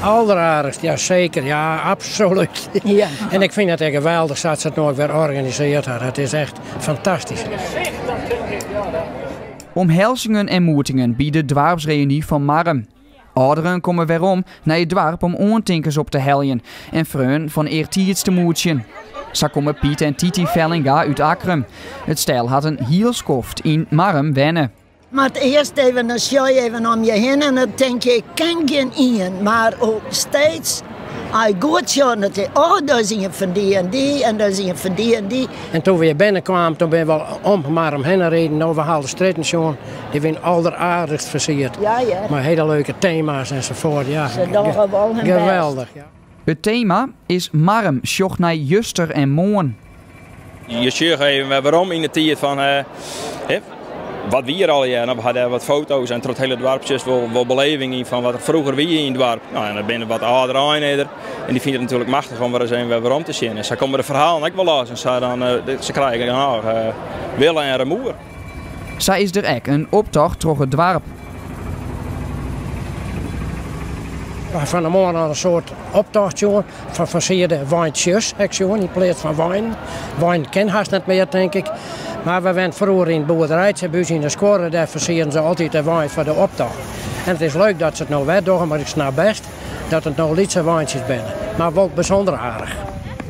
Alleraardigst, ja zeker, ja absoluut. Ja. En ik vind het echt geweldig dat ze het nooit weer georganiseerd hebben. Het is echt fantastisch. Omhelzingen en moetingen bij de dwarpsreunie van Marm. Ouderen komen weerom naar het dorp om oortinkers op te heljen en vreun van eertijds te moetjen. Zo komen Piet en Titi Vellinga uit Akrum. Het stel had een hielskoft in Marm wennen. Maar het eerst even een show even om je heen en dan denk je, ik ken geen één. Maar ook steeds, als je goed ziet, oh, daar zie je van die en die en daar zie je van die en die. En toen we hier binnenkwamen, toen ben we wel om heen gereden over Halde Streetenzoon. Die zijn alleraardigst versierd. Ja, ja. Maar hele leuke thema's enzovoort. Ja. Ze doen gewoon hun geweldig. Ja. Het thema is Marm, sjocht naar Juster en Moon. Je ziet even waarom in de tijd van wat we hier al jaren. We hadden wat foto's en het hele dorpjes wel beleving in van wat er vroeger wie in het dorp. Nou, en dan binnen wat oudere eenheden. En die vinden het natuurlijk machtig om weer eens waarom te zien. En ze komen de verhalen ook wel eens. En ze krijgen dan ook willen en remoer. Zij is er ook een optocht door het dorp. Van de morgen al een soort optocht van versierde wijntjes in plaats van wijn. Wijn ken haast niet meer, denk ik. Maar we went vroeger in het boerderijtjebuis in de score, daar versieren ze altijd de wijn voor de optocht. En het is leuk dat ze het nou weer doen, maar ik snap best dat het nog lietse wijntjes zijn. Maar wel bijzonder aardig.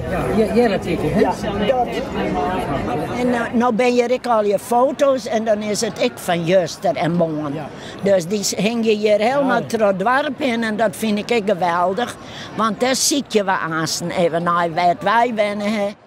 Ja, jij natuurlijk, hè? Ja, dat. En nou ben je ook al je foto's en dan is het ik van Juster en Moon. Ja. Dus die hing je hier helemaal door het dorp in en dat vind ik geweldig. Want daar zie je wel aan even naar wat wij wennen.